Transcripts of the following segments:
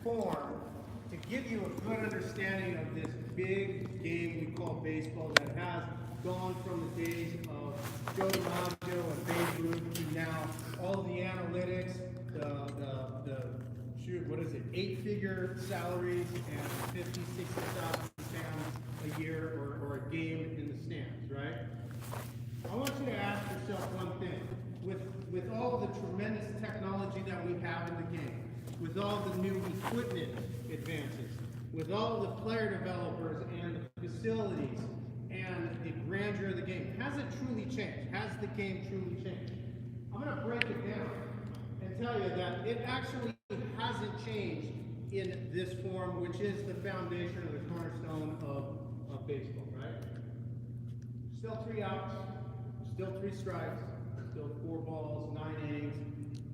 form to give you a good understanding of this big game we call baseball that has gone from the days of Joe DiMaggio and Babe Ruth to now all the analytics, what is it, 8-figure salaries and 50, 60,000 fans a year or a game in the stands, right? I want you to ask yourself one thing. With all the tremendous technology that we have in the game, with all the new equipment advances, with all the player developers and the facilities and the grandeur of the game, has it truly changed? Has the game truly changed? I'm going to break it down and tell you that it actually hasn't changed in this form, which is the foundation or the cornerstone of baseball, right? Still 3 outs, still 3 strikes, still 4 balls, 9 innings.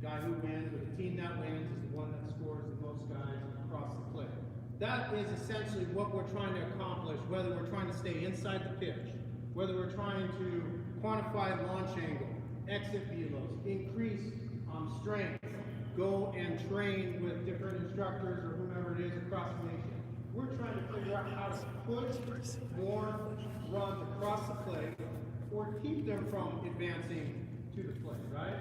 Guy who wins, or the team that wins, is the one that scores the most guys across the plate. That is essentially what we're trying to accomplish, whether we're trying to stay inside the pitch, whether we're trying to quantify launch angle, exit velos, increase strength, go and train with different instructors or whomever it is across the nation. We're trying to figure out how to push more runs across the plate or keep them from advancing to the plate, right?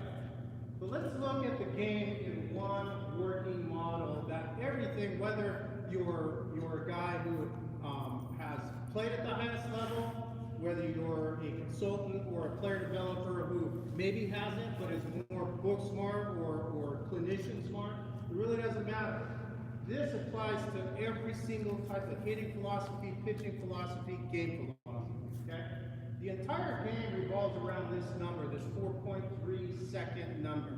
But let's look at the game in one working model that everything, whether you're a guy who has played at the highest level, whether you're a consultant or a player developer who maybe hasn't but is more book smart or clinician smart, it really doesn't matter. This applies to every single type of hitting philosophy, pitching philosophy, game philosophy, okay? The entire game revolves around this number, this 4.3 second number.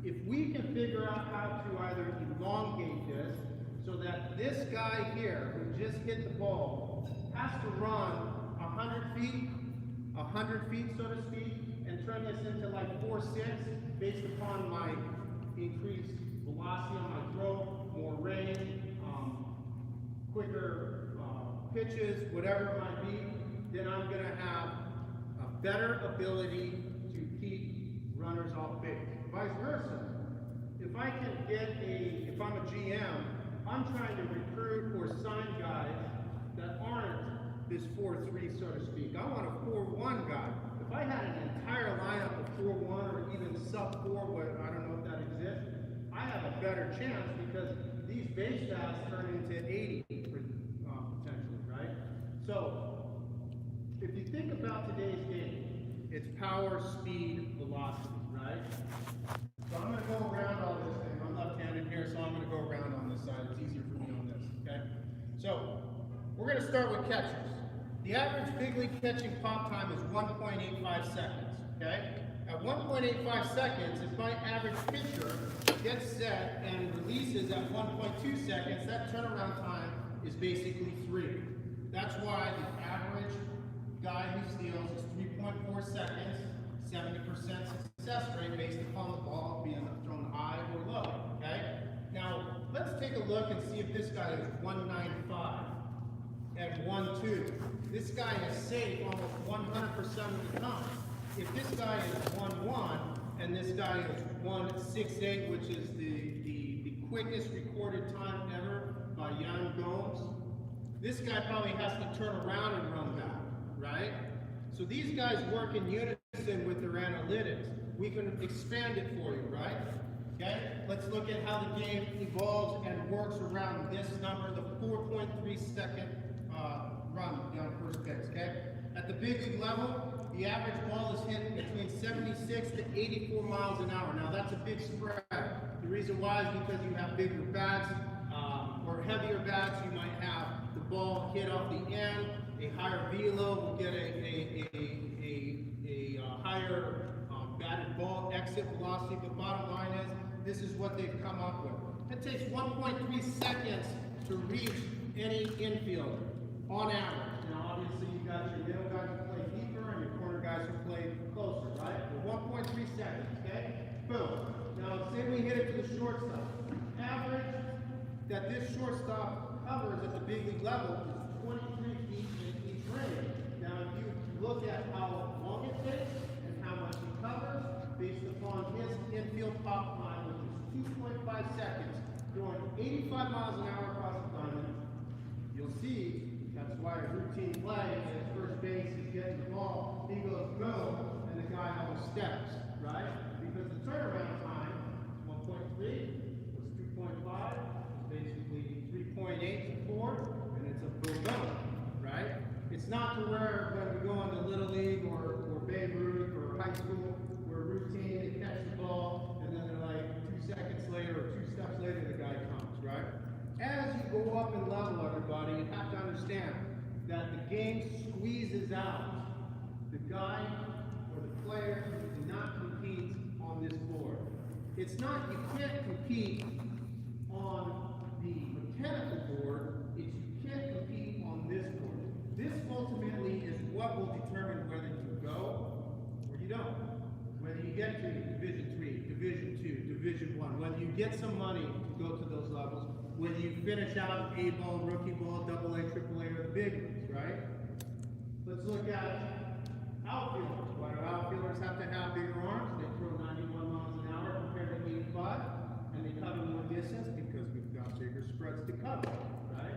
If we can figure out how to either elongate this so that this guy here who just hit the ball has to run 100 feet, so to speak, and turn this into like 4.6 based upon my increased velocity on my throw, more range, quicker pitches, whatever it might be, then I'm going to have a better ability to keep runners off base. Vice versa. If I can get if I'm a GM, I'm trying to recruit or sign guys that aren't this 4-3, so to speak. I want a 4-1 guy. If I had an entire lineup of 4-1 or even sub-4, I don't know if that exists, I have a better chance because these base stats turn into 80 potentially, right? So, if you think about today's game, it's power, speed, velocity, right? So I'm going to go around all this thing. I'm left-handed here, so I'm going to go around on this side. It's easier for me on this, okay? So, we're going to start with catchers. The average big league catching pop time is 1.85 seconds, okay? At 1.85 seconds, if my average pitcher gets set and releases at 1.2 seconds, that turnaround time is basically 3. That's why the average guy who steals is 3.4 seconds, 70% success rate based upon the ball being thrown high or low, okay? Now, let's take a look and see if this guy is 195 and 1-2. This guy is safe almost 100% of the time. If this guy is 1-1 and this guy is 1.68, which is the quickest recorded time ever by Jan Gomes, this guy probably has to turn around and run back, right? So these guys work in unison with their analytics. We can expand it for you, right? Okay? Let's look at how the game evolves and works around this number, the 4.3 second run on first base, okay? At the big league level, the average ball is hit between 76 to 84 miles an hour. Now that's a big spread. The reason why is because you have bigger bats or heavier bats. You might have the ball hit off the end. A higher velo will get a higher batted ball exit velocity. But bottom line is, this is what they've come up with. It takes 1.3 seconds to reach any infielder on average. Now obviously you got your middle guys who play deeper and your corner guys who play closer, right? Well, 1.3 seconds, okay? Boom. Now say we hit it to the shortstop. Average that this shortstop covers at the big league level is 23 feet in each range. Now if you look at how long it takes and how much he covers based upon his infield pop time, which is 2.5 seconds, throwing 85 miles an hour across the diamond, you'll see that's why a routine play is first base is getting the ball, he goes go, and the guy almost steps, right? Because the turnaround time is 1.3, was 2.5, basically 3.8 to 4, and it's a boom boom, right? It's not to where when we go into Little League or Babe Ruth or high school, where routine, they catch the ball, and then they're like 2 seconds later or 2 steps later, the guy comes, right? As you go up in level, everybody, you have to understand that the game squeezes out the guy or the player who cannot compete on this board. It's not, you can't compete on the mechanical board, it's you can't compete on this board. This ultimately is what will determine whether you go or you don't. Whether you get to Division 3, Division 2, Division 1, whether you get some money to go to those levels, whether you finish out A-ball, rookie ball, AA, AAA, or the big ones, right? Let's look at outfielders. Why do outfielders have to have bigger arms? They throw 91 miles an hour compared to 85, and they cover more distance because we've got bigger spreads to cover, right?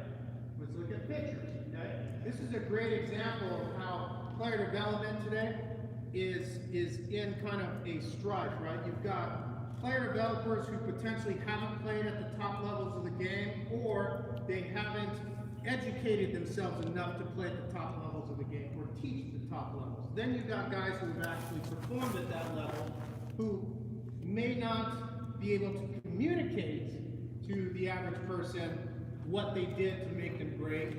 Let's look at pitchers, okay? This is a great example of how player development today is in kind of a strife, right? You've got player developers who potentially haven't played at the top levels of the game, or they haven't educated themselves enough to play at the top levels of the game, or teach the top levels. Then you've got guys who have actually performed at that level, who may not be able to communicate to the average person what they did to make them great.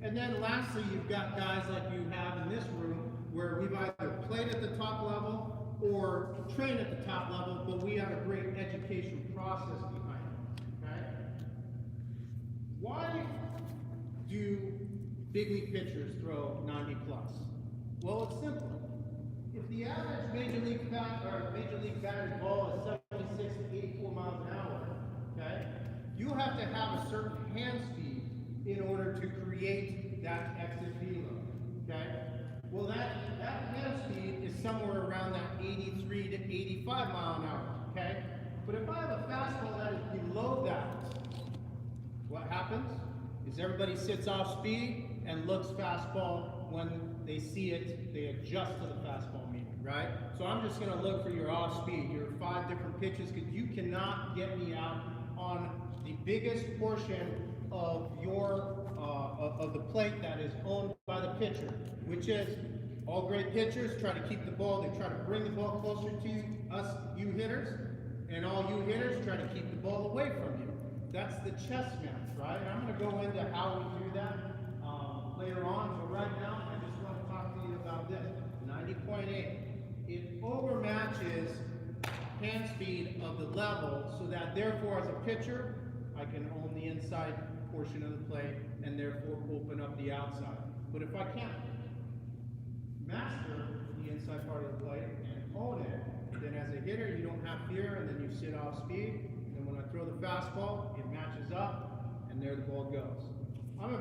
And then lastly, you've got guys like you have in this room, where we've either played at the top level or train at the top level, but we have a great education process behind it, okay? Why do big league pitchers throw 90 plus? Well, it's simple. If the average major league batted ball is 76 to 84 miles an hour, okay, you have to have a certain hand speed in order to create that exit velo, okay? Well, that hand speed is somewhere around that 83 to 85 mile an hour, okay? But if I have a fastball that is below that, what happens is everybody sits off speed and looks fastball. When they see it, they adjust to the fastball meter, right? So I'm just gonna look for your off speed, your 5 different pitches, because you cannot get me out on the biggest portion of your of the plate that is owned by the pitcher, which is all great pitchers try to keep the ball, they try to bring the ball closer to us, you hitters, and all you hitters try to keep the ball away from you. That's the chess match, right? And I'm going to go into how we do that later on, but right now I just want to talk to you about this. 90.8. It overmatches hand speed of the level, so that therefore as a pitcher, I can own the inside portion of the plate and therefore open up the outside. But if I can't master the inside part of the plate and own it, then as a hitter you don't have fear, and then you sit off speed, and when I throw the fastball, it matches up, and there the ball goes. I'm a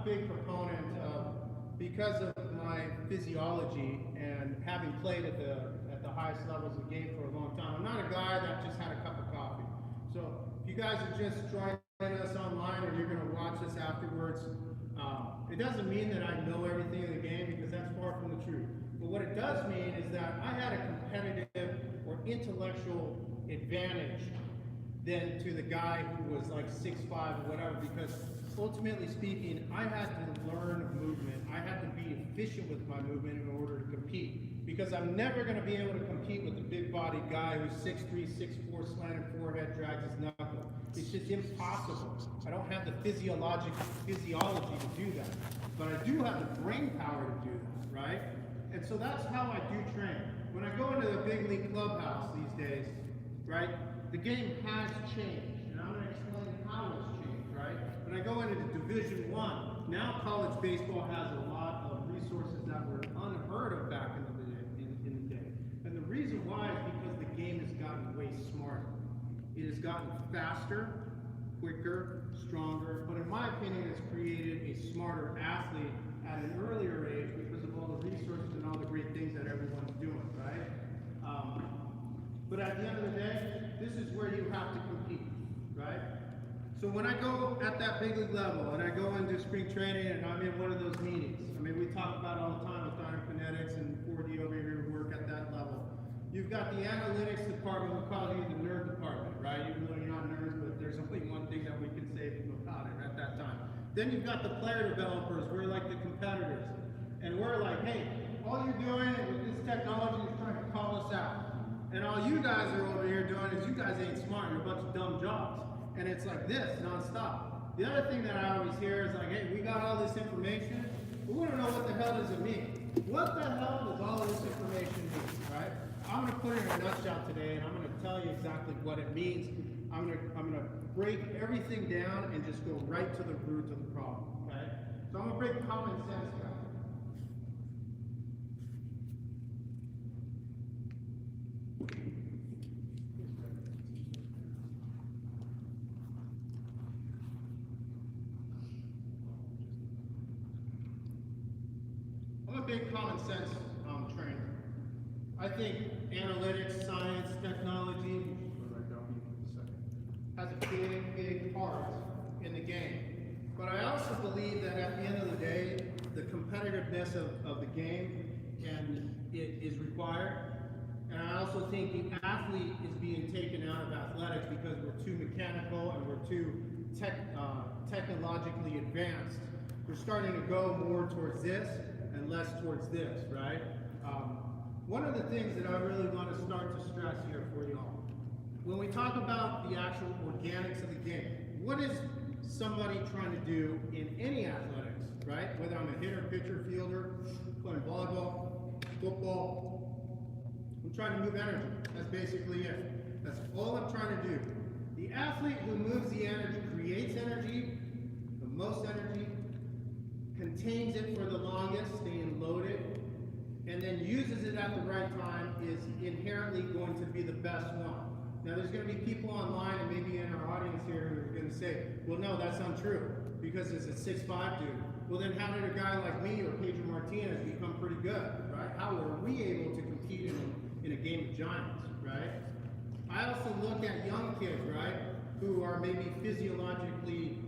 big proponent of, because of my physiology and having played at the highest levels of the game for a long time, I'm not a guy that just had a cup of coffee. So if you guys are just joining us online or you're going to watch us afterwards, it doesn't mean that I know everything in the game, because that's far from the truth. But what it does mean is that I had a competitive or intellectual advantage than to the guy who was like 6'5" or whatever, because ultimately speaking, I had to learn movement. I had to be efficient with my movement in order to compete, because I'm never going to be able to compete with a big-bodied guy who's 6'3", 6'4", slanted forehead, drags his knuckle. It's just impossible. I don't have the physiology to do that, but I do have the brain power to do that, right? And so that's how I do train. When I go into the big league clubhouse these days, right, the game has changed, and I'm going to explain how it's changed, right? When I go into Division I, now college baseball has a lot of resources that were unheard of back in the day. And the reason why is because the game has gotten way smarter. It has gotten faster, quicker, stronger, but in my opinion, it's created a smarter athlete at an earlier age because of all the resources and all the great things that everyone's doing, right? But at the end of the day, this is where you have to compete, right? So when I go at that big league level and I go into spring training and I'm in one of those meetings, I mean, we talk about all the time with Dynakinetics and 4D over here who work at that level. You've got the analytics department, we call you the nerd department, right? Even though you're not nerds, but there's only one thing that we can say about it at that time. Then you've got the player developers, we're like the competitors. And we're like, hey, all you're doing with this technology is trying to call us out. And all you guys are over here doing is you guys ain't smart, you're a bunch of dumb jobs. And it's like this, nonstop. The other thing that I always hear is like, hey, we got all this information, but we don't know what the hell does it mean. What the hell does all of this information mean, right? I'm going to put it in a nutshell today, and I'm going to tell you exactly what it means. I'm going to break everything down and just go right to the root of the problem, okay? So I'm going to break common sense down. I'm a big common sense trainer. I think analytics, science, technology has a big, big part in the game. But I also believe that at the end of the day, the competitiveness of the game it is required. And I also think the athlete is being taken out of athletics because we're too mechanical and we're too technologically advanced. We're starting to go more towards this and less towards this, right? One of the things that I really want to start to stress here for you all, when we talk about the actual organics of the game, what is somebody trying to do in any athletics, right? Whether I'm a hitter, pitcher, fielder, playing volleyball, football, I'm trying to move energy. That's basically it. That's all I'm trying to do. The athlete who moves the energy, creates energy, the most energy, contains it for the longest, staying loaded, and then uses it at the right time is inherently going to be the best one. Now there's going to be people online and maybe in our audience here who are going to say, well no, that's untrue, because it's a 6'5" dude. Well then how did a guy like me or Pedro Martinez become pretty good, right? How were we able to compete in a game of giants, right? I also look at young kids, right, who are maybe physiologically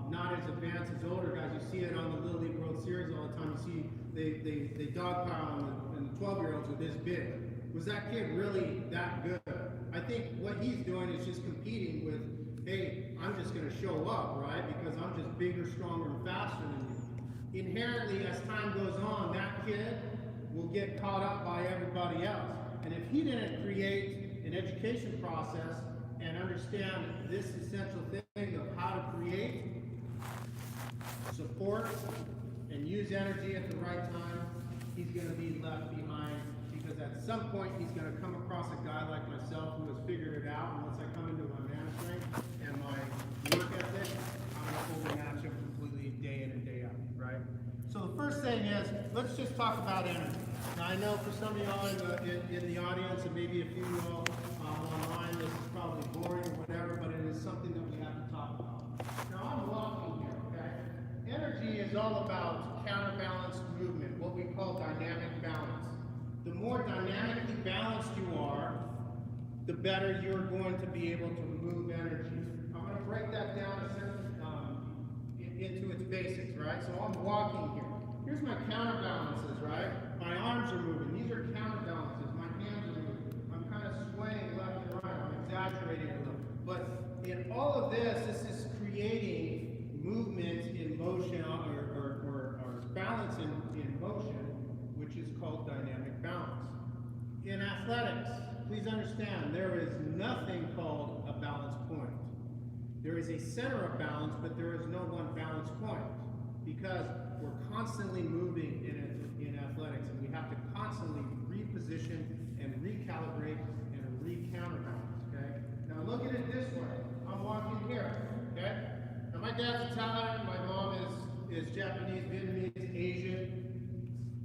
not as advanced as older guys. You see it on the Little League World Series all the time. You see they dogpile and the 12-year-olds are this big. Was that kid really that good? I think what he's doing is just competing with, hey, I'm just going to show up, right? Because I'm just bigger, stronger, and faster than you. Inherently, as time goes on, that kid will get caught up by everybody else. And if he didn't create an education process and understand this essential thing of how to create, support, and use energy at the right time, he's going to be left behind, because at some point he's going to come across a guy like myself who has figured it out, and once I come into my man strength and my work ethic, I'm going to overmatch him completely day in and day out, right? So the first thing is, let's just talk about energy. Now I know for some of y'all in the audience, and maybe a few of y'all online, this is probably boring or whatever, but it is something that we have to talk about. Now I'm walking here, okay? Energy is all about counterbalanced movement, what we call dynamic balance. The more dynamically balanced you are, the better you're going to be able to move energy. I'm going to break that down into its basics, right? So I'm walking here. Here's my counterbalances, right? My arms are moving. These are counterbalances. My hands are moving. I'm kind of swaying left and right. I'm exaggerating a little. But in all of this, this is creating movement in motion or balance in motion, which is called dynamic balance. In athletics, please understand, there is nothing called a balance point. There is a center of balance, but there is no one balance point, because we're constantly moving in athletics, and we have to constantly reposition and recalibrate and re-counterbalance, okay? Now look at it this way. I'm walking here, okay? Now my dad's Italian, my mom is Japanese, Vietnamese, Asian.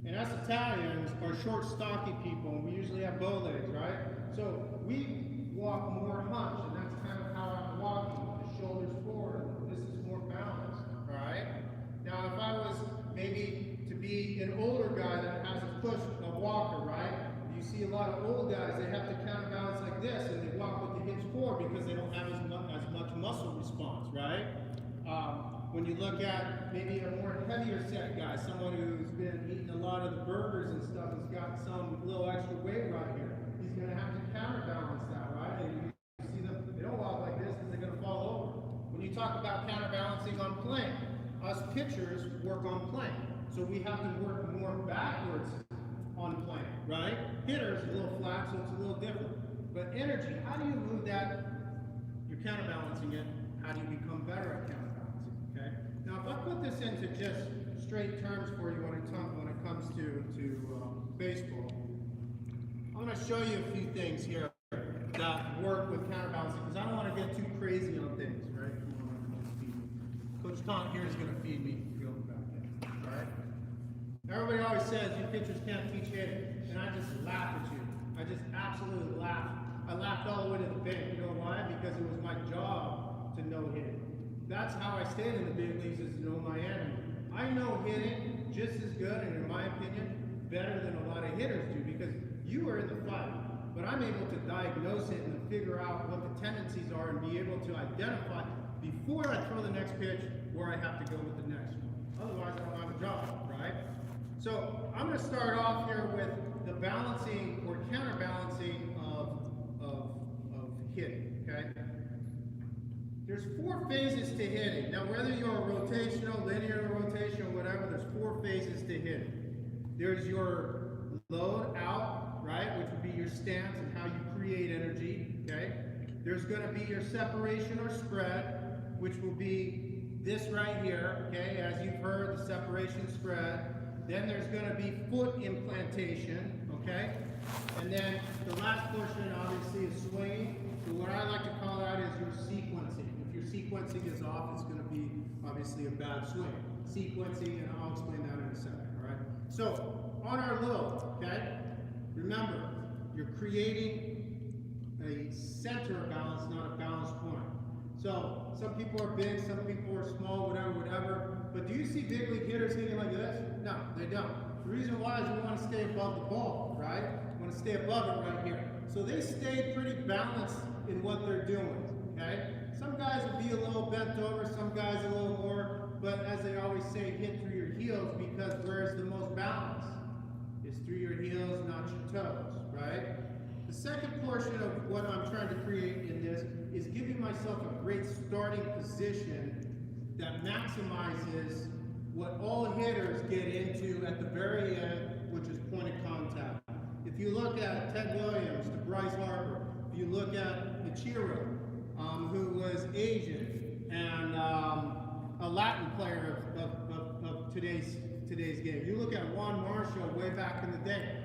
And us Italians are short, stocky people, and we usually have bow legs, right? So we walk more hunched, and that's kind of how I'm walking. The shoulders forward. This is more balanced, all right? Now, if I was maybe to be an older guy that has a walker, right? You see a lot of old guys, they have to counterbalance like because they don't have as much muscle response, right? When you look at maybe a more heavier set guy, someone who's been eating a lot of the burgers and stuff, has got some little extra weight right here, he's going to have to counterbalance that, right? And you see them, they don't walk like this because they're going to fall over. When you talk about counterbalancing on plank, us pitchers work on plank. So we have to work more backwards on plank, right? Hitters a little flat, so it's a little different. But energy, how do you move that? You're counterbalancing it. How do you become better at counterbalancing? Okay. Now, if I put this into just straight terms for you when it comes to baseball, I'm going to show you a few things here that work with counterbalancing because I don't want to get too crazy on things, right? Coach Kant here is going to feed me field back there. All right. Everybody always says you pitchers can't teach hitting, and I just laugh at you. I just absolutely laugh. I laughed all the way to the bank. You know why? Because it was my job to know hitting. That's how I stayed in the big leagues, is to know my enemy. I know hitting just as good, and in my opinion, better than a lot of hitters do, because you are in the fight. But I'm able to diagnose it and figure out what the tendencies are and be able to identify before I throw the next pitch where I have to go with the next one. Otherwise, I don't have a job, right? So I'm going to start off here with the balancing or counterbalancing of hitting, okay? There's 4 phases to hitting. Now, whether you're rotational, linear rotation, whatever, there's 4 phases to hitting. There's your load out, right, which would be your stance and how you create energy, okay? There's going to be your separation or spread, which will be this right here, okay, as you've heard, the separation spread. Then there's going to be foot implantation, okay? And then the last portion, obviously, is swinging. So what I like to call that is your sequencing. If your sequencing is off, it's going to be, obviously, a bad swing. Sequencing, and I'll explain that in a second, all right? So, on our load, okay, remember, you're creating a center of balance, not a balance point. So, some people are big, some people are small, whatever. But do you see big league hitters hitting like this? No, they don't. The reason why is we want to stay above the ball, right? We want to stay above it right here. So they stay pretty balanced in what they're doing, okay? Some guys will be a little bent over, some guys a little more, but as they always say, hit through your heels, because where's the most balance? It's through your heels, not your toes, right? The second portion of what I'm trying to create in this is giving myself a great starting position that maximizes what all hitters get into at the very end, which is point of contact. If you look at Ted Williams, to Bryce Harper, if you look at Ichiro, who was Asian and a Latin player of today's game. You look at Juan Marshall way back in the day.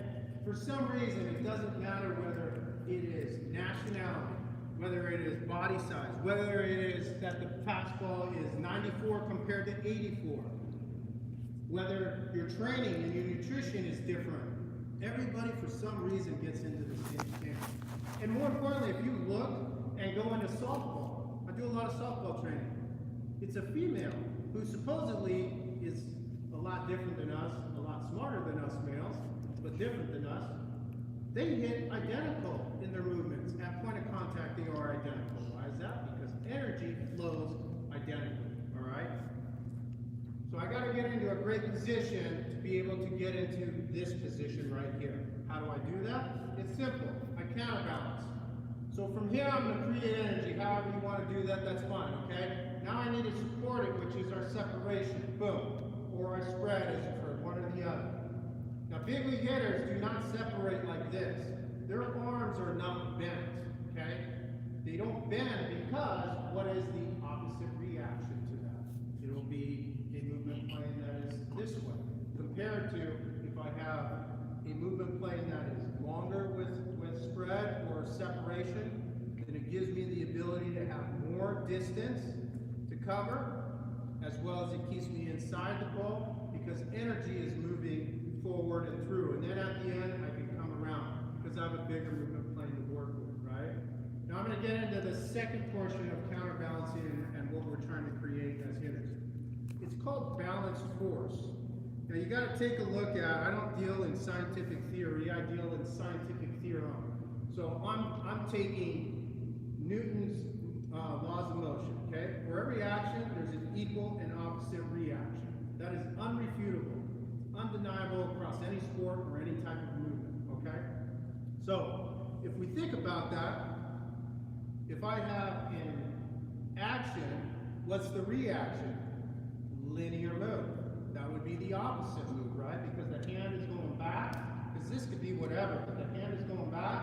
For some reason, it doesn't matter whether it is nationality, whether it is body size, whether it is that the fastball is 94 compared to 84, whether your training and your nutrition is different. Everybody, for some reason, gets into the same camp. And more importantly, if you look and go into softball, I do a lot of softball training. It's a female who supposedly is a lot different than us, a lot smarter than us males, but different than us. They hit identical in their movements. At point of contact, they are identical. Why is that? Because energy flows identically, all right? So I got to get into a great position to be able to get into this position right here. How do I do that? It's simple. I counterbalance. So from here, I'm going to create energy. However you want to do that, that's fine, okay? Now I need to support it, which is our separation. Boom. Or our spread, as you've heard, one or the other. Now, big league hitters do not separate like this. Their arms are not bent, okay? They don't bend because what is the opposite reaction to that? It will be a movement plane that is this way, compared to if I have a movement plane that is longer with spread or separation, then it gives me the ability to have more distance to cover, as well as it keeps me inside the ball, because energy is moving forward and through. And then at the end, I can come around, because I have a bigger movement plane to work with, right? Now I'm going to get into the second portion of counterbalancing and what we're trying to create as hitters. It's called balanced force. Now you got to take a look at, I don't deal in scientific theory, I deal in scientific theorem. So I'm taking Newton's laws of motion, okay? For every action, there's an equal and opposite reaction. That is unrefutable, undeniable across any sport or any type of movement, okay? So, if we think about that, if I have an action, what's the reaction? Linear move. That would be the opposite move, right? Because the hand is going back, because this could be whatever, but the hand is going back,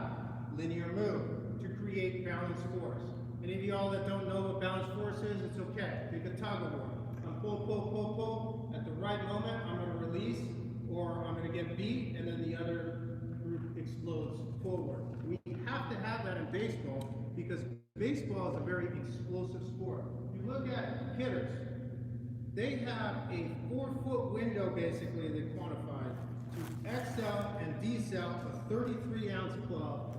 linear move to create balance force. Any of y'all that don't know what balance force is, it's okay. Take a tug of war. I'm pull. At the right moment, I'm going to release, or I'm going to get beat, and then the other group explodes forward. We have to have that in baseball because baseball is a very explosive sport. You look at hitters, they have a 4-foot window basically they quantified to excel and decel a 33-ounce club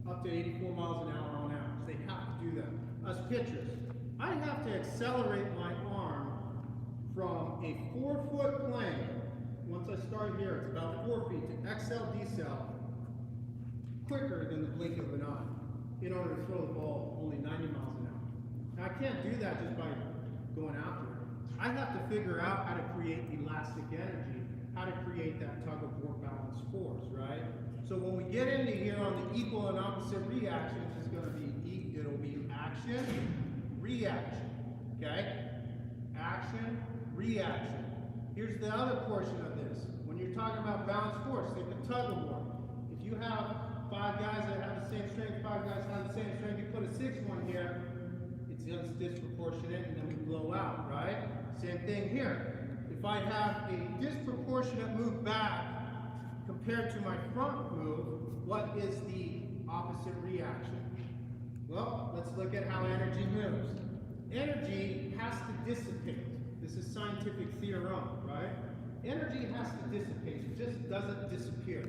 up to 84 miles an hour on average. They have to do that. Us pitchers, I have to accelerate my arm from a 4-foot plane. Once I start here, it's about 4 feet to excel, decel quicker than the blink of an eye in order to throw the ball only 90 miles an hour. Now, I can't do that just by going after it. I have to figure out how to create elastic energy, how to create that tug of war balance force, right? So when we get into here on the equal and opposite reactions, it's going to be it'll be action, reaction, okay? Action, reaction. Here's the other portion of this. When you're talking about balance force, think of tug of war. If you have 5 guys that have the same strength, 5 guys have the same strength, you put a 6th one here, it's disproportionate, and then we blow out, right? Same thing here. If I have a disproportionate move back compared to my front move, what is the opposite reaction? Well, let's look at how energy moves. Energy has to dissipate. This is scientific theorem, right? Energy has to dissipate. It just doesn't disappear.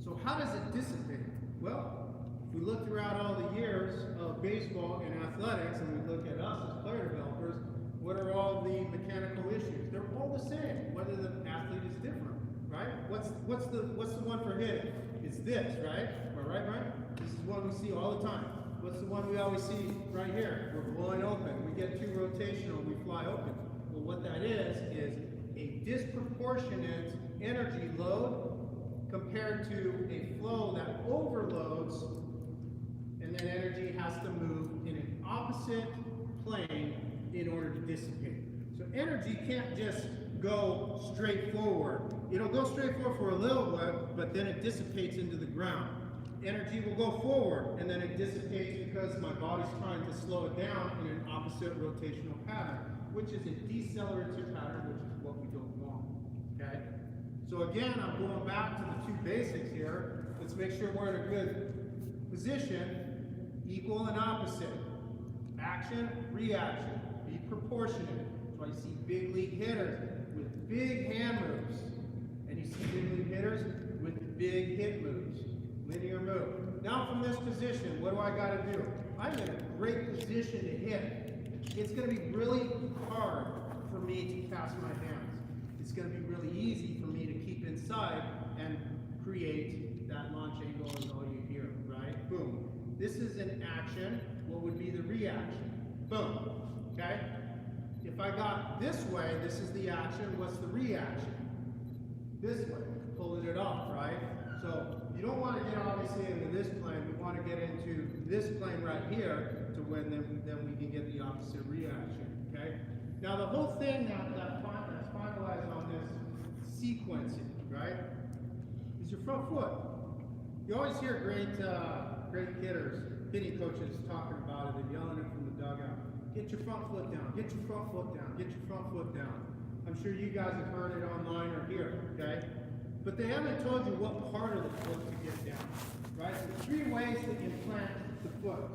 So how does it dissipate? Well, if we look throughout all the years of baseball and athletics, and we look at us as player developers, what are all the mechanical issues? They're all the same, whether the athlete is different, right? What's the one for hitting? It's this, right? Am I right, Brian? This is one we see all the time. What's the one we always see right here? We're blowing open. We get too rotational, we fly open. Well, what that is a disproportionate energy load compared to a flow that overloads, and then energy has to move in an opposite plane in order to dissipate. So energy can't just go straight forward. It'll go straight forward for a little bit, but then it dissipates into the ground. Energy will go forward, and then it dissipates because my body's trying to slow it down in an opposite rotational pattern, which is a decelerative pattern, which is what we don't want, okay? So again, I'm going back to the 2 basics here. Let's make sure we're in a good position. Equal and opposite. Action, reaction. Be proportionate. That's why you see big league hitters with big hand moves. And you see big league hitters with big hit moves. Linear move. Now from this position, what do I got to do? I'm in a great position to hit. It's going to be really hard for me to cast my hands. It's going to be really easy for me to keep inside and create that launch angle is all you hear, right? Boom. This is an action. What would be the reaction? Boom. Okay? If I got this way, this is the action. What's the reaction? This way. Pulling it off, right? So you don't want to get obviously into this plane. We want to get into this plane right here to when then we can get the opposite reaction. Okay? Now the whole thing that's finalized on this sequencing, right, is your front foot. You always hear great hitters, hitting coaches talking about it. They're yelling it from the dugout. Get your front foot down. Get your front foot down. Get your front foot down. I'm sure you guys have heard it online or here. Okay? But they haven't told you what part of the foot to get down, right? There's 3 ways to implant the foot.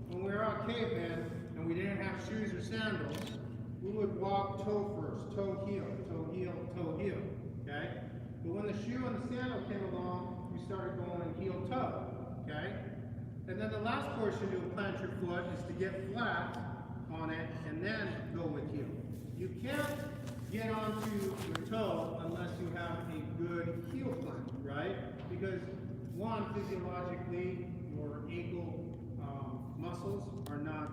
When we were out cavemen and we didn't have shoes or sandals, we would walk toe first, toe heel, toe heel, toe heel, okay? But when the shoe and the sandal came along, we started going heel toe, okay? And then the last portion to implant your foot is to get flat on it and then go with heel. You can't get onto your toe unless you have a good heel plant, right? Because one, physiologically, your ankle muscles are not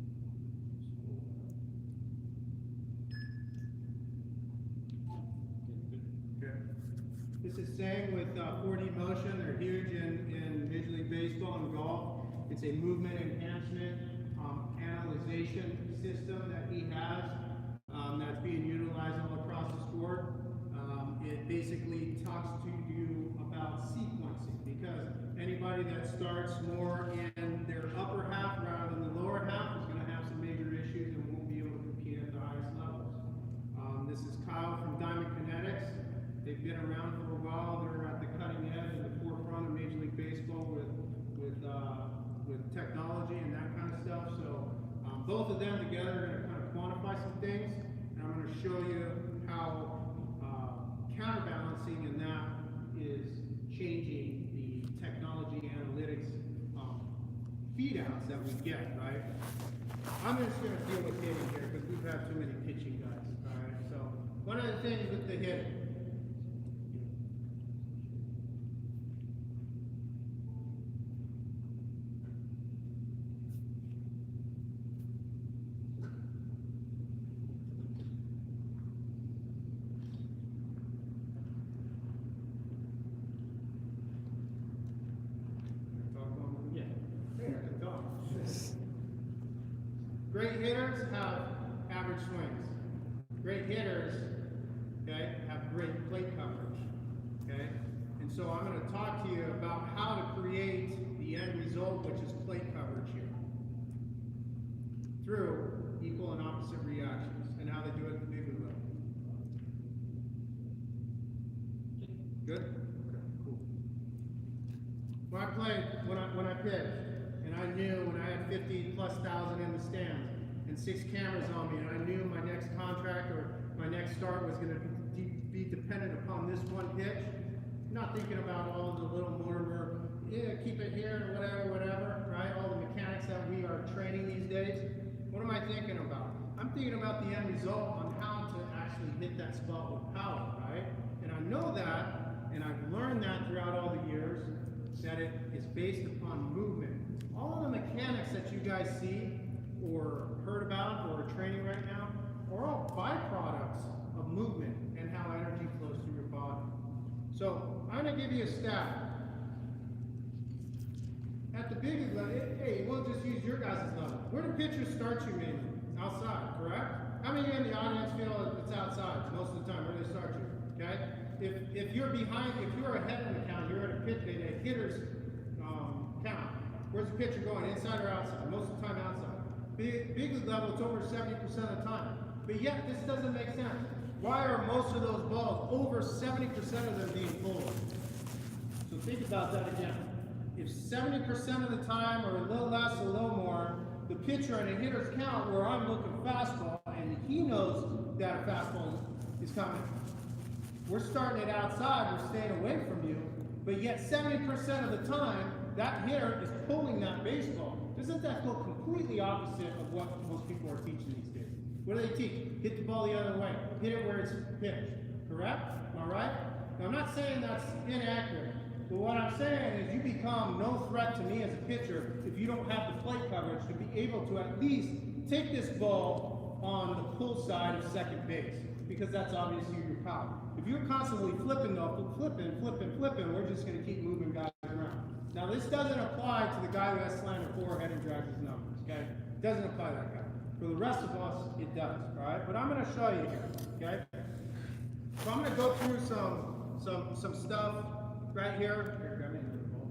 This is same with 4D motion. They're huge in Major League Baseball and golf. It's a movement enhancement analyzation system that he has that's being utilized all across the sport. It basically talks to you about sequencing, because anybody that starts more in their upper half rather than the lower half is going to have some major issues and won't be able to compete at the highest levels. This is Kyle from Diamond Kinetics. They've been around for a while. They're at the cutting edge and the forefront of Major League Baseball with technology and that kind of stuff. So both of them together are going to kind of quantify some things, and I'm going to show you how counterbalancing and that is changing the technology analytics feedouts that we get, right? I'm just going to deal with hitting here because we've had too many pitching guys, all right? So one of the things with the hitting, great hitters have average swings. Great hitters, okay, have great plate coverage, okay? And so I'm going to talk to you about how to create the end result, which is plate coverage here, through equal and opposite reactions, and how they do it at the big league level. Good? Okay, cool. When I played, when I pitched, and I knew when I had 50+ thousand in the stands and 6 cameras on me, and I knew my next contract or my next start was going to be dependent upon this one pitch, not thinking about all the little motor, yeah, keep it here, whatever, right? All the mechanics that we are training these days. What am I thinking about? I'm thinking about the end result on how to actually hit that spot with power, right? And I know that, and I've learned that throughout all the years, that it is based upon movement. All of the mechanics that you guys see or heard about or are training right now are all byproducts of movement and how energy flows through your body. So I'm going to give you a stat. At the big level, hey, we'll just use your guys' level. Where do pitchers start you mainly? Outside, correct? How many in the audience feel it's outside most of the time? Where do they start you? Okay? If you're behind, if you're ahead of the count, you're at a hitter's count. Where's the pitcher going? Inside or outside? Most of the time outside. Big league level, it's over 70% of the time. But yet, this doesn't make sense. Why are most of those balls, over 70% of them, being pulled? So think about that again. If 70% of the time, or a little less, a little more, the pitcher and a hitter's count where I'm looking fastball, and he knows that a fastball is coming. We're starting it outside, we're staying away from you, but yet 70% of the time, that hitter is pulling that baseball. Doesn't that go completely opposite of what most people are teaching these days? What do they teach? Hit the ball the other way. Hit it where it's pitched. Correct? Am I right? Now, I'm not saying that's inaccurate, but what I'm saying is you become no threat to me as a pitcher if you don't have the plate coverage to be able to at least take this ball on the pull side of second base, because that's obviously your power. If you're constantly flipping, we're just going to keep moving guys around. Now, this doesn't apply to the guy who has slammed a forehead and drags his numbers, okay? It doesn't apply to that guy. For the rest of us, it does, all right? But I'm going to show you here, okay? So I'm going to go through some stuff right here. Here, grab me another ball.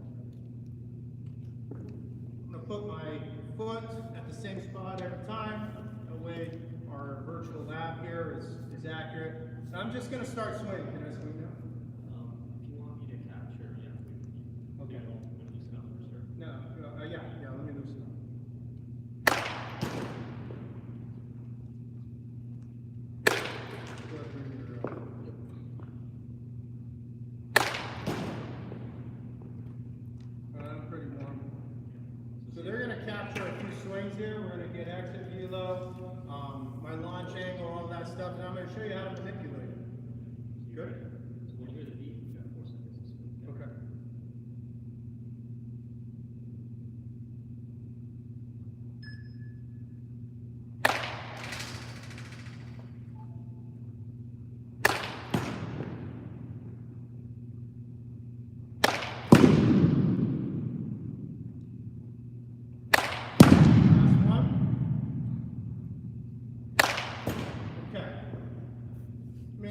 I'm going to put my foot at the same spot every time. That way, our virtual lab here is accurate. So I'm just going to start swinging. Can I swing now? If you want me to capture, yeah, we Okay. loosen up for sure. No, yeah, let me loosen up. I'm pretty warm. So they're going to capture a few swings here. We're going to get exit velo, my launch angle, all that stuff, and I'm going to show you how to manipulate it. Good? So when you hear the beat, you got 4 seconds to swing. Okay.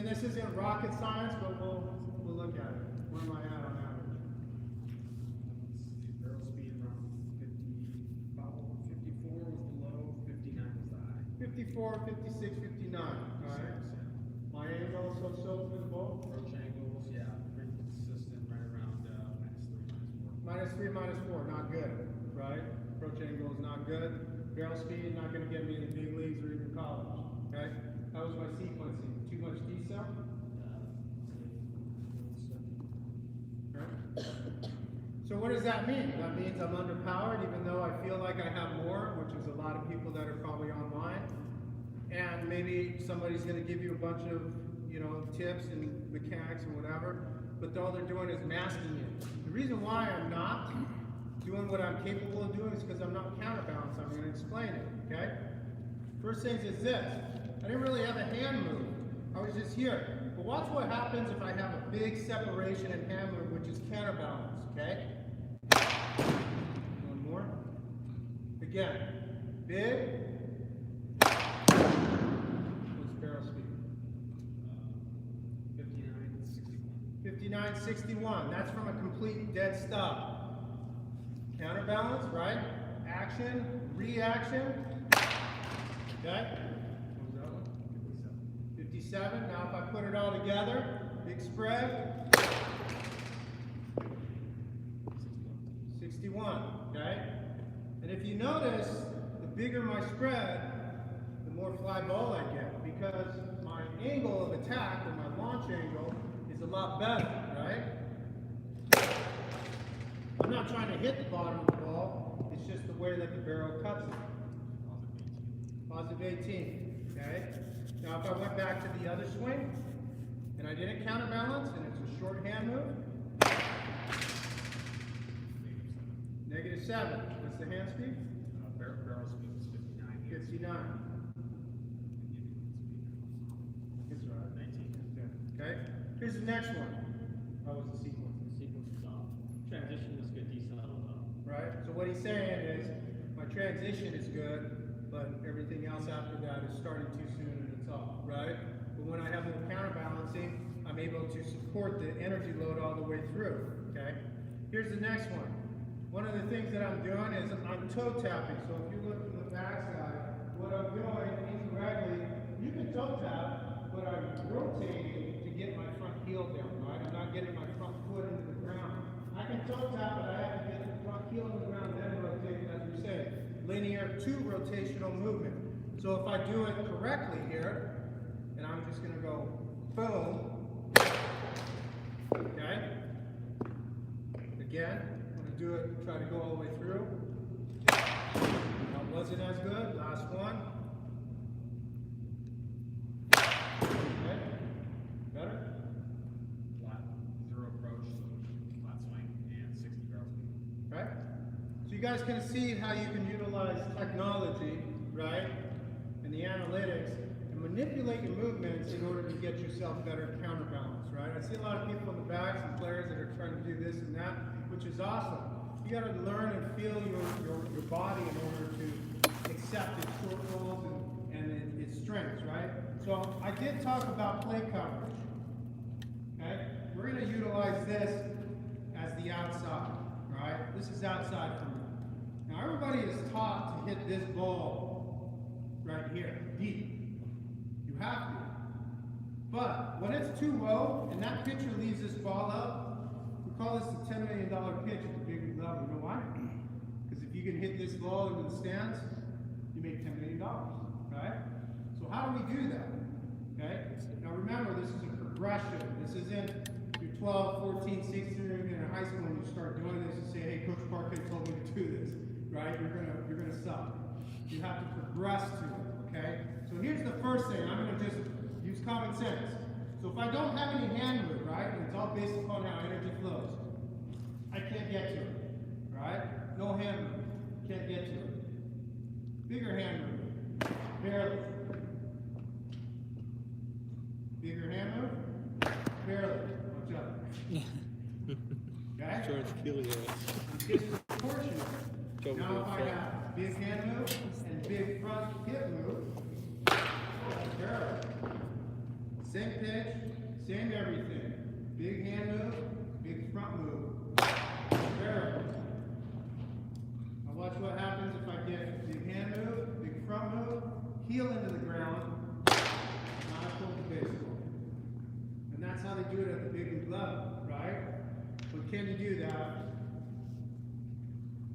this isn't rocket science, but we'll look at it. Where am I at on average? Barrel speed around 54 was the low, 59 was the high. 54, 56, 59. All right. My angle is so for the bowl. Approach angles, yeah, pretty consistent, right around -3, -4. -3, -4, not good, right? Approach angle is not good. Barrel speed, not going to get me in the big leagues or even college, okay? How was my sequencing? Too much decel? Right. So what does that mean? That means I'm underpowered, even though I feel like I have more, which is a lot of people that are probably online. And maybe somebody's going to give you a bunch of, tips and mechanics and whatever, but all they're doing is masking it. The reason why I'm not doing what I'm capable of doing is because I'm not counterbalanced. I'm going to explain it, okay? First thing is this. I didn't really have a hand move. I was just here. But watch what happens if I have a big separation in hand move, which is counterbalance, okay? One more. Again. Big. What's barrel speed? 59, 61. That's from a complete dead stop. Counterbalance, right? Action, reaction. Okay? What was that one? 57. Now if I put it all together, big spread. 61. Okay? And if you notice, the bigger my spread, the more fly ball I get, because my angle of attack, or my launch angle, is a lot better, right? I'm not trying to hit the bottom of the ball, it's just the way that the barrel cuts it. Positive 18, okay? Now if I went back to the other swing, and I didn't counterbalance, and it's a short hand move, -7. What's the hand speed? Barrel speed was 59. 59. That's right. 19. Okay? Here's the next one. How was the sequence? The sequence was off. Transition was good, decel off. Right? So what he's saying is, my transition is good, but everything else after that is starting too soon and it's off, right? But when I have the counterbalancing, I'm able to support the energy load all the way through, okay? Here's the next one. One of the things that I'm doing is I'm toe tapping. So if you look from the backside, what I'm doing incorrectly, you can toe tap, but I'm rotating to get my front heel down, right? I'm not getting my front foot into the ground. I can toe tap, but I have to get the front heel in the ground, then rotate, as we say. Linear to rotational movement. So if I do it correctly here, and I'm just going to go boom, okay? Again, I'm going to do it, try to go all the way through. That wasn't as good. Last one. Okay. Better? Flat, zero approach, so flat swing, and 60 barrel speed. Right? So you guys can see how you can utilize technology, right, and the analytics, and manipulate your movements in order to get yourself better counterbalance, right? I see a lot of people in the back, some players that are trying to do this and that, which is awesome. You got to learn and feel your body in order to accept its short rolls and its strengths, right? So I did talk about play coverage, okay? We're going to utilize this as the outside, right? This is outside for me. Now everybody is taught to hit this ball right here, deep. You have to. But when it's too low and that pitcher leaves this ball up, we call this the $10 million pitch at the big league level. You know why? Because if you can hit this ball into the stands, you make $10 million, right? So how do we do that? Okay? Now remember, this is a progression. This isn't you're 12, 14, 16, you're in high school and you start doing this and say, hey, Coach Parque told me to do this, right? You're gonna suck. You have to progress to it, okay? So here's the first thing. I'm gonna just use common sense. So if I don't have any hand move, right, and it's all based upon how energy flows, I can't get to it, right? No hand move, can't get to it. Bigger hand move, barely. Bigger hand move, barely. Watch out. Okay? George Killian. Disproportionate. Now if I have big hand move and big front hip move, barely. Same pitch, same everything. Big hand move, big front move. Barrel. Now watch what happens if I get big hand move, big front move, heel into the ground. Now I pull the baseball. And that's how they do it at the big league level, right? But can you do that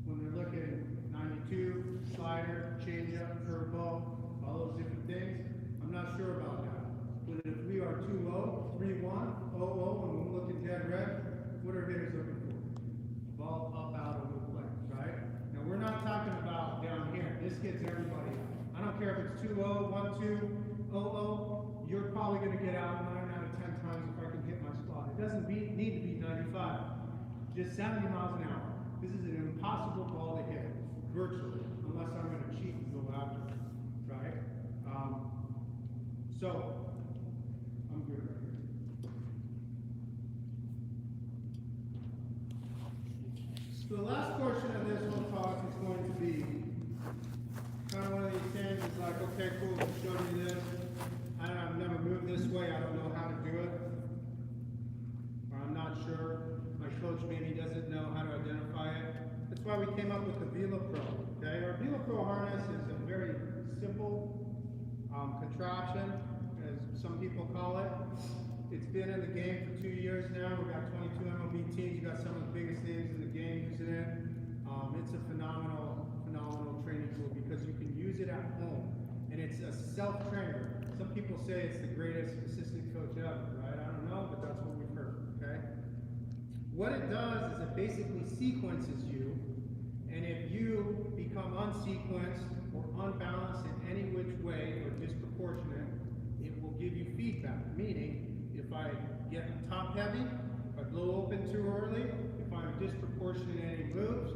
when they're looking 92, slider, changeup, curveball, all those different things? I'm not sure about that. But if we are 2-0, 3-1, 0-0, and we're looking dead red, what are hitters looking for? Ball up, out, over the plate, right? Now we're not talking about down here. This gets everybody out. I don't care if it's 2-0, 1-2, 0-0. You're probably going to get out 9 out of 10 times if I can hit my spot. It doesn't need to be 95. Just 70 miles an hour. This is an impossible ball to hit, virtually, unless I'm going to cheat and go after it, right? So, I'm good right here. So the last portion of this whole talk is going to be kind of one of these things. It's like, okay, cool, you showed me this. I've never moved this way. I don't know how to do it. Or I'm not sure. My coach maybe doesn't know how to identify it. That's why we came up with the Vela Pro. Okay, our Vela Pro harness is a very simple contraption, as some people call it. It's been in the game for 2 years now. We've got 22 MLB teams. You've got some of the biggest names in the game using it. It's a phenomenal training tool because you can use it at home. And it's a self-trainer. Some people say it's the greatest assistant coach ever, right? I don't know, but that's what we've heard, okay? What it does is it basically sequences you, and if you become unsequenced or unbalanced in any which way or disproportionate, it will give you feedback. Meaning, if I get top heavy, if I blow open too early, if I'm disproportionate in any moves,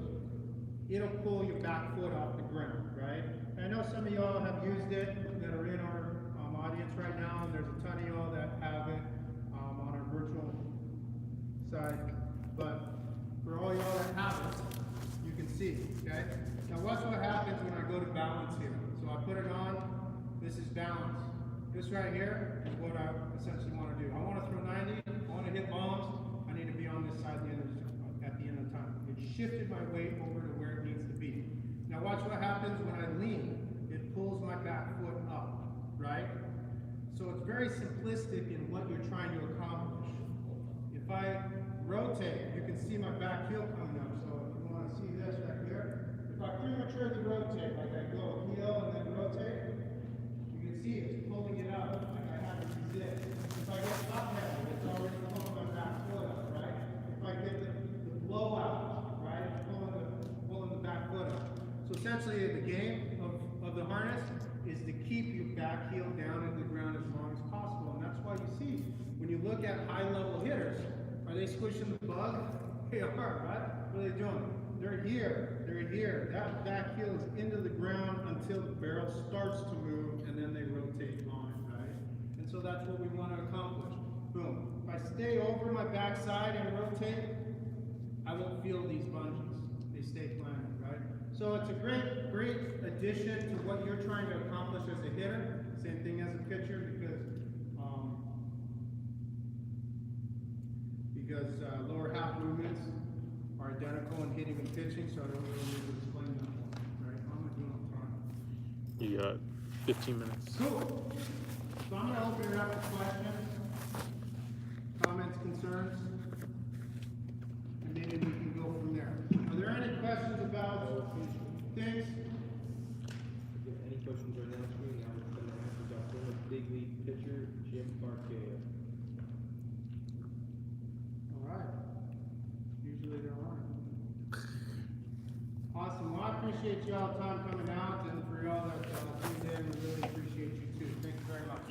it'll pull your back foot off the ground, right? And I know some of y'all have used it that are in our audience right now, and there's a ton of y'all that have it on our virtual side. But for all y'all that have it, you can see, okay? Now watch what happens when I go to balance here. So I put it on, this is balance. This right here is what I essentially want to do. I want to throw 90, I want to hit bombs, I need to be on this side at the end of the time. It shifted my weight over to where it needs to be. Now watch what happens when I lean. It pulls my back foot up, right? So it's very simplistic in what you're trying to accomplish. If I rotate, you can see my back heel coming up. So if you want to see this right here, if I prematurely rotate, like I go heel and then rotate, you can see it's pulling it up, like I have to resist. If I get top heavy, it's already pulling my back foot up, right? If I get the blowout, right, it's pulling the back foot up. So essentially the game of the harness is to keep your back heel down into the ground as long as possible. And that's why you see, when you look at high-level hitters, are they squishing the bug? They are, right? What are they doing? They're here. That back heel is into the ground until the barrel starts to move, and then they rotate on it, right? And so that's what we want to accomplish. Boom. If I stay over my backside and rotate, I won't feel these bungees. They stay planted, right? So it's a great addition to what you're trying to accomplish as a hitter. Same thing as a pitcher, because lower half movements are identical in hitting and pitching, so I don't really need to explain that one, right? How am I doing on time? You got 15 minutes. Cool. So I'm going to open it up to questions, comments, concerns, and maybe we can go from there. Are there any questions about things? Any questions right now, screen? I was going to ask about former big league pitcher Parque. All right. Usually there aren't. Awesome. Well, I appreciate y'all time coming out, and for y'all that tuned in, we really appreciate you too. Thank you very much.